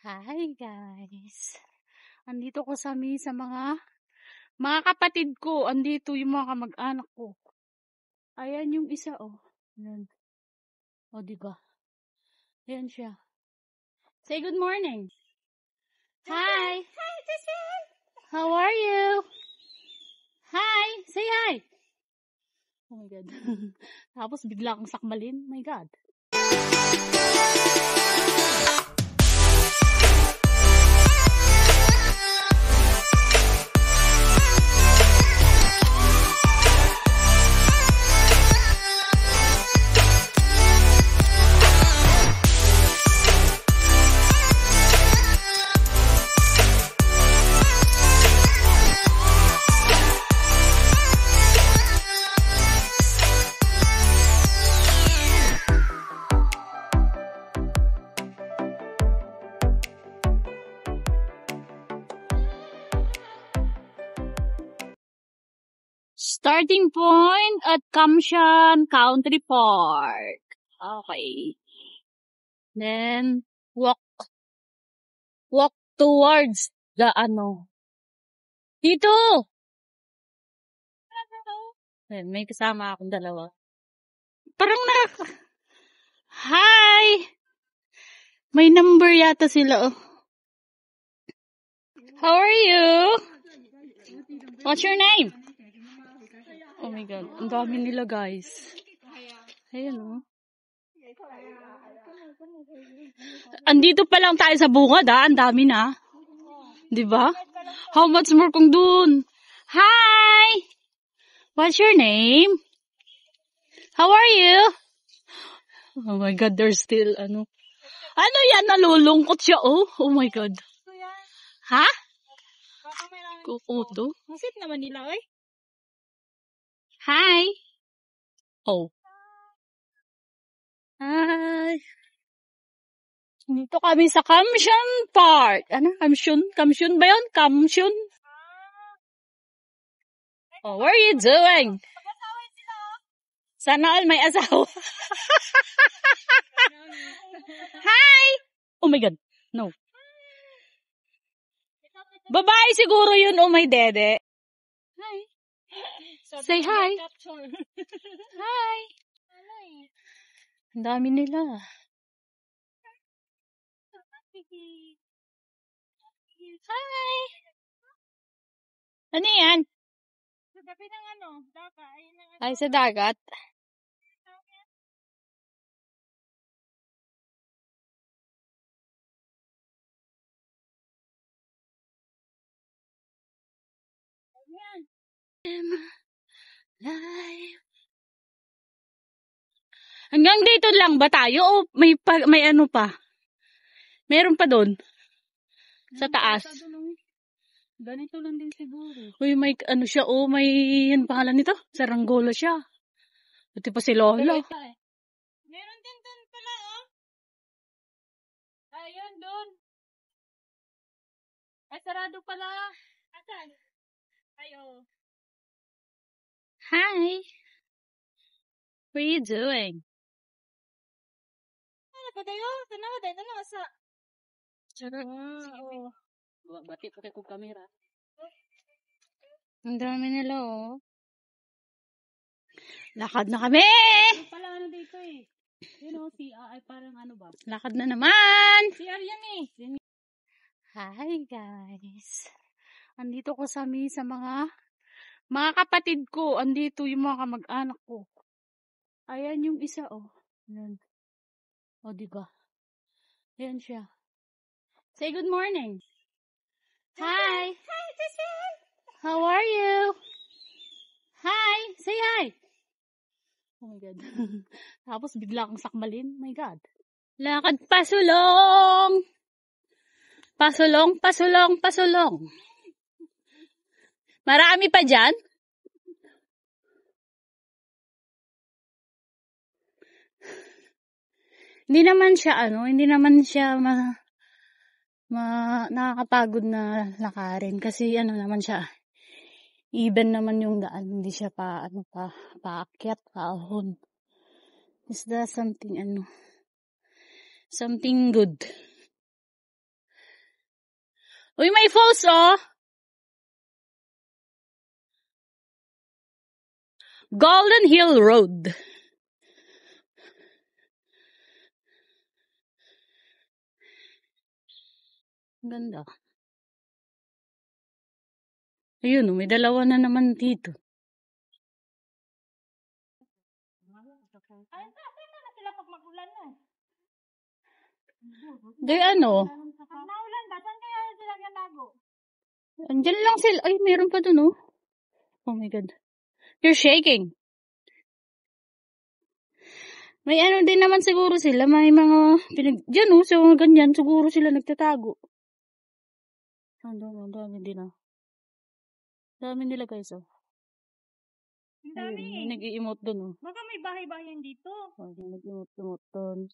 Hi guys! Andito ko sa mga kapatid ko. Andito yung mga kamag-anak ko. Ayan yung isa oh. Ayan. O diba? Ayan siya. Say good morning. Hi! Hi, Justin! How are you? Hi! Say hi! Oh my God. Tapos bigla kang sakmalin. My God. Starting point at Kamshan Country Park. Okay. Then, walk towards the Dito! Ayan, may kasama akong dalawa. Parang Hi! May number yata sila, oh. How are you? What's your name? Oh my God. Ang dami nila, guys. Ayan, oh. Andito pa lang tayo sa bungad, ah. Ang dami na. Diba? How much more kung dun? Hi! What's your name? How are you? Oh my God, there's still, Ano yan? Nalulungkot siya, oh. Oh my God. Ha? Kukuto? Masit naman nila, eh. Hi! Oh. Hi! Dito kami sa Kamshan Park. Kamshan ba yun? Kamshan? Oh, what are you doing? Sana all may asawa. Hi! Oh my God. No. Babae siguro yun, oh my dede. Hi. Say hi. Hi. Ang dami nila. Hi. Ano yan? Sa tabi ng daga. Ay, sa dagat. Hanggang dito lang ba tayo o may ano pa? Meron pa doon? Sa taas. Ganito lang din siguro. Uy, may ano siya, oh, may yan pangalan nito? Saranggola siya. Buti pa si Lolo. Meron din doon pala, oh. Ayun, doon. Ay, sarado pala. Asan? Ayo. Hi. What are you doing? Ano pa tayo? Tanawa tayo. Tanawa sa... Oo. Bati po kayo kong kamera. Ang dami nila, oh. Lakad na kami! Ano pala dito, eh. Yun, oh, ay parang ba? Lakad na naman! Si Aryan, eh. Hi, guys. Andito ko sa mga kapatid ko. Andito yung mga kamag-anak ko. Ayan yung isa, oh. Ayan. O, diba? Ayan siya. Say good morning. Hi. Hi, Justin! How are you? Hi. Say hi. Oh my God. Tapos bigla kang sakmalin. My God. Lakad pasulong. Pasulong, pasulong, pasulong. Marami pa dyan? Hindi naman siya nakakapagod na lakarin kasi naman siya. Even naman yung daan, hindi siya paakyat, paahon. Is that something good? Uy, may falls, oh! Golden Hill Road. Ganda. Ayun, oh, may dalawa na naman dito. Ay, saan na sila pag mag-ulan na? Di ano? Pag naulan ba, saan kaya sila galago? Andyan lang sila. Ay, meron pa dun, oh. Oh my God. You're shaking. May ano din naman siguro sila. May mga dyan, oh. So, ganyan. Siguro sila nagtatago. Ang dami din, oh. Dami nila, guys, oh. Ang dami. Ayun, may nag-i-emote dun, oh. Baka may bahay-bahayan dito. Oh, may nag-i-emote dun.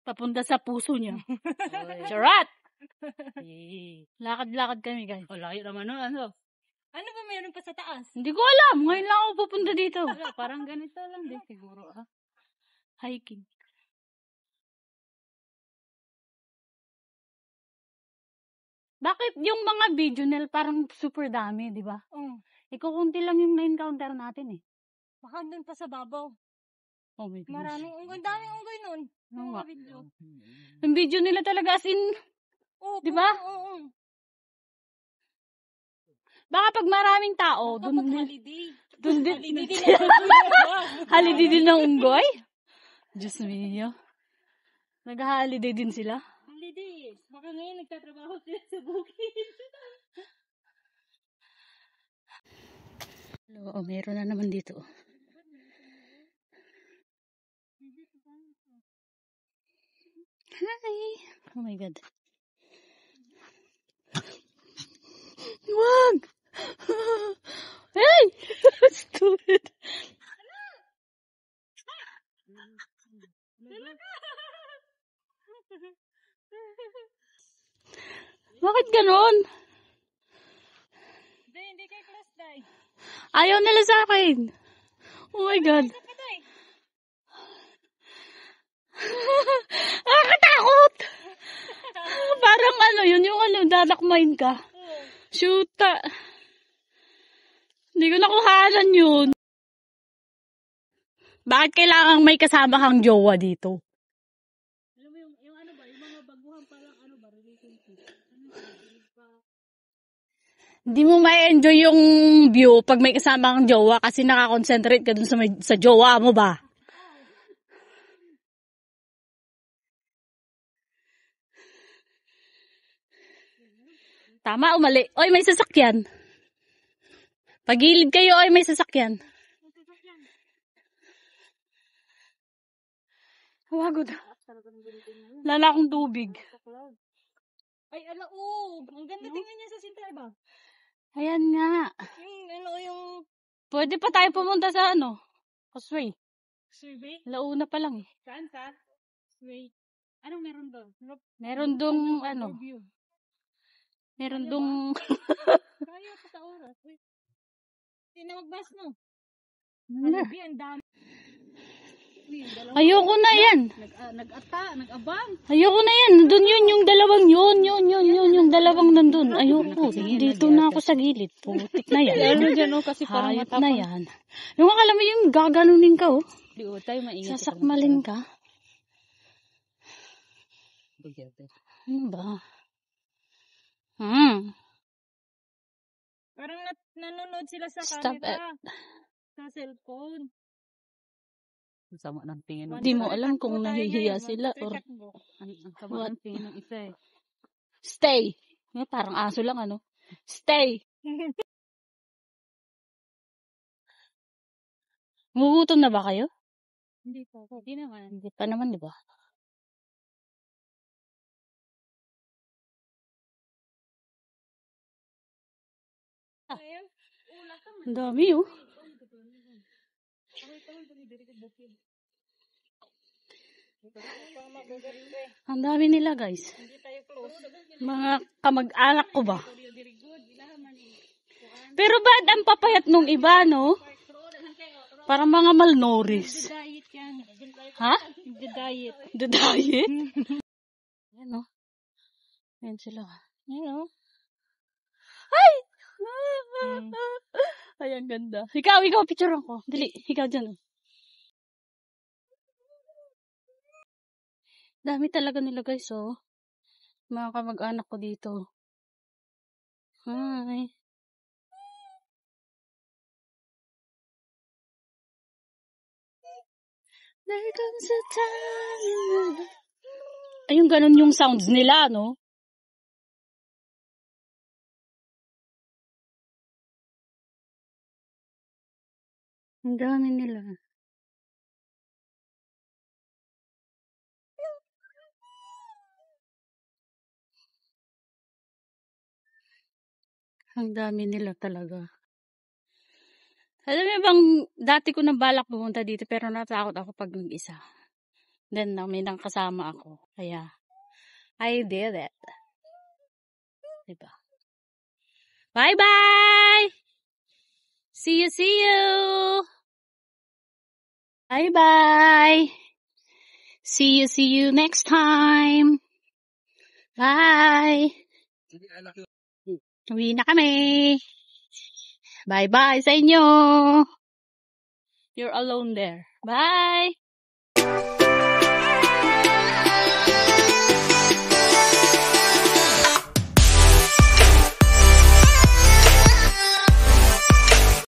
Papunta sa puso niya. Charat! Lakad-lakad kami, guys. Oh, layo naman nun. Ano ba meron pa sa taas? Hindi ko alam. Ngayon lang ako pupunta dito. Wala, parang ganito lang din siguro. Hiking. Bakit yung mga video nila parang super dami, di ba? Ikukunti lang yung na-encounter natin, eh. Baka dun pa sa babaw. Oh my gosh. Maraming unggoy. Daming unggoy nun. Oo nga. Video. Yung video nila talaga as in, Oo, di ba? Oo. Baka pag maraming tao, Baka dun pag din, holiday. dun din, Holiday din ang unggoy. holiday din ng unggoy? Diyos mio. Nag-holiday din sila. Holiday. Baka ngayon nagtatrabaho sila sa bukid. Oh, meron na naman dito. Hi! Oh my God. Wag! Hey! Stupid! Bakit ganon? Hindi kay class day. Ayaw nila sa akin. Oh my God. Nakakatakot! Parang ano yun, yung ano, dadakmain ka. Shoota. Hindi ko nakuhanan yun. Bakit kailangan may kasama kang jowa dito? Alam mo yung ano ba, yung mga baguhan pa lang, ano ba, relationship. Hindi mo ma-enjoy yung view pag may kasama kang jowa kasi nakakonsentrate ka dun sa jowa mo ba? Tama o mali? Oy, may sasakyan. Pagilid kayo, oy, may sasakyan. Wagod. Lala akong tubig. Ay, ala, ang ganda tingnan niya sa sinta, ba? Ayan nga. Yung Pwede pa tayo pumunta sa ano? Causeway. survey? Launa pa lang eh. Saan ka? Wait. Anong meron doon? Meron dong ano? View. Meron dong... Kaya pa sa oras. Wait. Hindi na mag-bus, no? Wala. Halabi, ang dami. Ayoko na yan. Nag-abang. Ayoko na yan. Doon yun, yung dalawang yun, yung dalawang nandun. Ayoko. Dito na ako sa gilid. Putik na yan. Ano dyan, kasi parang Hayop na yan. Yung akala mo yung gaganunin ka, oh. tayo maingat. Sasakmalin ka. Ano ba? Parang nanonood sila sa Stop camera. Sa cellphone. Sama ng tingin ng Hindi mo alam kung nahihiya sila or ang sama ng tingin ng isa eh. stay. Parang aso lang ano. Stay. Gugutom na ba kayo? Hindi po. Hindi naman. Hindi pa naman, di ba? Ang dami, oh. Ang dami nila, guys. Mga kamag-anak ko ba? Pero bad ang papayat nung iba, no? Parang mga malnourished. Diet yan. Ha? The diet. The diet? Ayan, no? Ayan sila. You know? Ay! Hmm. Ay, ang ganda. Ikaw, picture ko. Dali, ikaw dyan. Oh. Dami talaga nila guys, oh. Mga kamag-anak ko dito. Hi. There comes a time. Ayun, ganun yung sounds nila, no? Ang dami nila. Ang dami nila talaga. Alam mo bang, dati ko nang balak pumunta dito pero natakot ako pag mag-isa. Then, may nang kasama ako. Kaya, I did it. Diba? Bye-bye! See you! Bye-bye! See you next time! Bye! Uwi na kami! Bye-bye sa inyo! You're alone there. Bye!